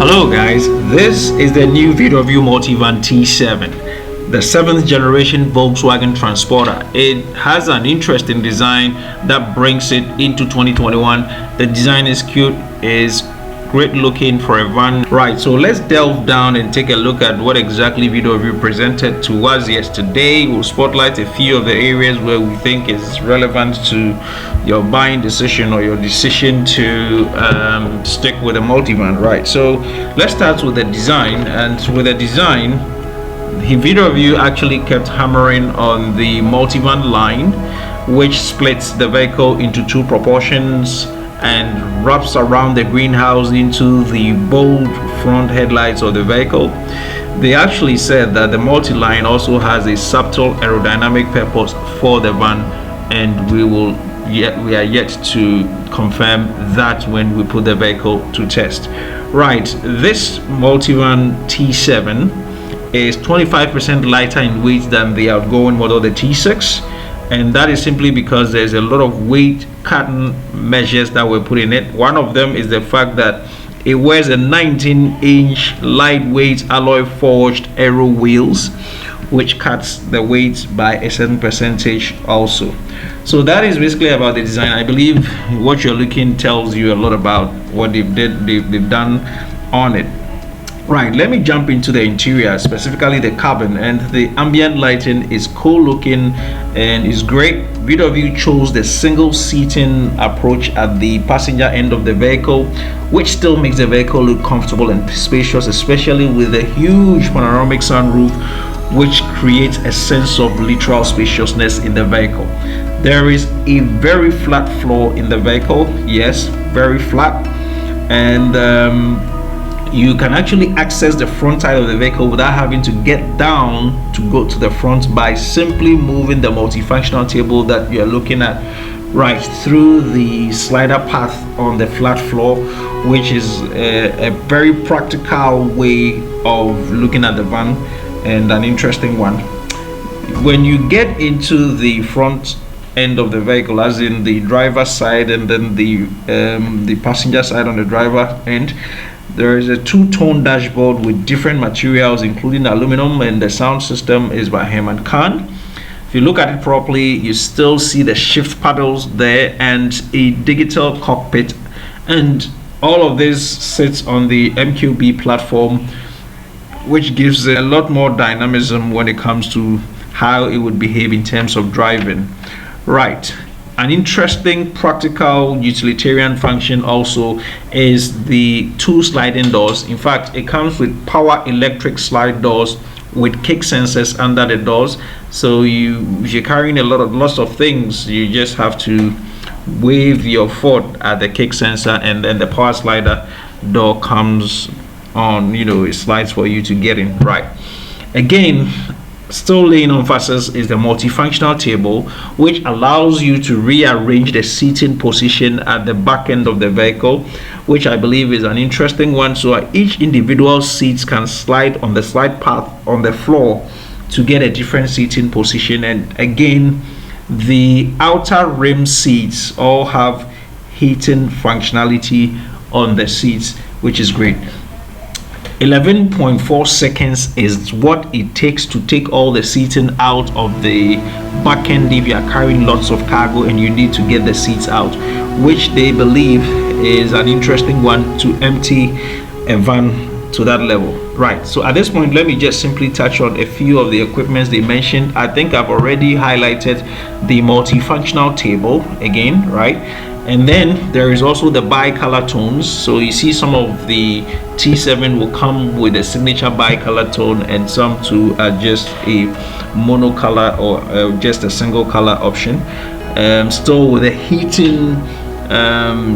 Hello guys, this is the new VW MULTIVAN T7, the 7th generation Volkswagen transporter. It has an interesting design that brings it into 2021. The design is cute, is great looking for a van. Right, so let's delve down and take a look at what exactly VW presented to us yesterday. We'll spotlight a few of the areas where we think is relevant to your buying decision or your decision to stick with a multivan. Right, so let's start with the design. And with the design, VW actually kept hammering on the multivan line, which splits the vehicle into two proportions and wraps around the greenhouse into the bold front headlights of the vehicle. They actually said that the multi-line also has a subtle aerodynamic purpose for the van, and we are yet to confirm that when we put the vehicle to test. Right, this multivan T7 is 25% lighter in weight than the outgoing model, the T6, and that is simply because there's a lot of weight cutting measures that were put in it. One of them is the fact that it wears a 19-inch lightweight alloy forged aero wheels, which cuts the weight by a certain percentage also. So that is basically about the design. I believe what you're looking tells you a lot about what they've done on it. Right, let me jump into the interior, specifically the cabin, and the ambient lighting is cool looking and is great. VW chose the single seating approach at the passenger end of the vehicle, which still makes the vehicle look comfortable and spacious, especially with a huge panoramic sunroof, which creates a sense of literal spaciousness in the vehicle. There is a very flat floor in the vehicle, yes, very flat, and you can actually access the front side of the vehicle without having to get down to go to the front by simply moving the multifunctional table that you're looking at right through the slider path on the flat floor, which is a very practical way of looking at the van and an interesting one. When you get into the front end of the vehicle, as in the driver's side and then the passenger side on the driver end, there is a two-tone dashboard with different materials including aluminum, and the sound system is by Harman Kardon. If you look at it properly, you still see the shift paddles there and a digital cockpit, and all of this sits on the MQB platform, which gives a lot more dynamism when it comes to how it would behave in terms of driving. Right, an interesting practical utilitarian function also is the two sliding doors. In fact, it comes with power electric slide doors with kick sensors under the doors, so if you're carrying lots of things, you just have to wave your foot at the kick sensor and then the power slider door comes on, it slides for you to get in. Right, again, still laying on emphasis is the multifunctional table, which allows you to rearrange the seating position at the back end of the vehicle, which I believe is an interesting one. So each individual seats can slide on the slide path on the floor to get a different seating position. And again, the outer rim seats all have heating functionality on the seats, which is great. 11.4 seconds is what it takes to take all the seating out of the back end if you are carrying lots of cargo and you need to get the seats out, which they believe is an interesting one to empty a van to that level. Right, so at this point, let me just simply touch on a few of the equipments they mentioned. I think I've already highlighted the multifunctional table again, right? And then there is also the bi-color tones. So you see some of the T7 will come with a signature bi-color tone, and some to just a monocolor or just a single color option. Still with a heating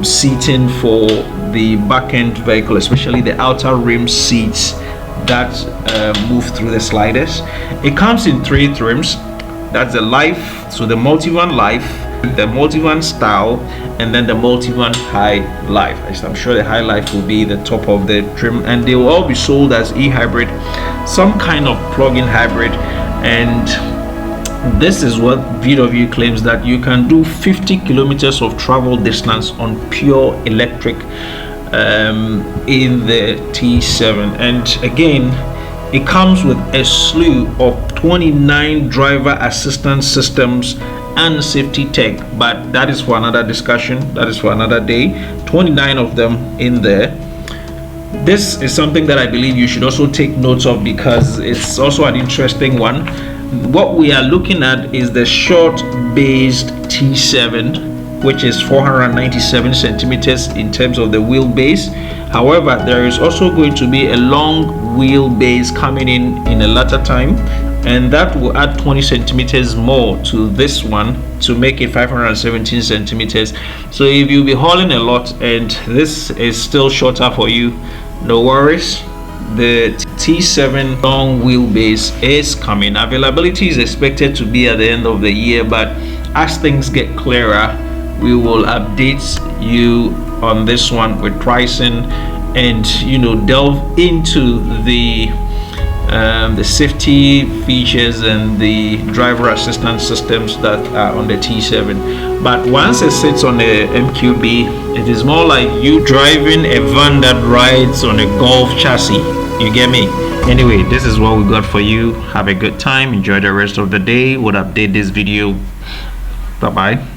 seating for the back end vehicle, especially the outer rim seats that move through the sliders. It comes in three trims. That's the Life, so the Multivan Life, the Multivan Style, and then the Multivan High Life. I'm sure the High Life will be the top of the trim, and they will all be sold as e-hybrid, some kind of plug-in hybrid. And this is what VW claims, that you can do 50 kilometers of travel distance on pure electric in the T7. And again, it comes with a slew of 29 driver assistance systems and safety tech, but that is for another discussion, that is for another day. 29 of them in there. This is something that I believe you should also take notes of, because it's also an interesting one. What we are looking at is the short based T7, which is 497 centimeters in terms of the wheelbase. However, there is also going to be a long wheelbase coming in a later time, and that will add 20 centimeters more to this one to make it 517 centimeters. So if you'll be hauling a lot and this is still shorter for you, no worries. The T7 long wheelbase is coming. Availability is expected to be at the end of the year, but as things get clearer, we will update you on this one with pricing and delve into the safety features and the driver assistance systems that are on the T7. But once it sits on the MQB, it is more like you driving a van that rides on a Golf chassis. You get me? Anyway, this is what we got for you. Have a good time. Enjoy the rest of the day. We'll update this video. Bye bye.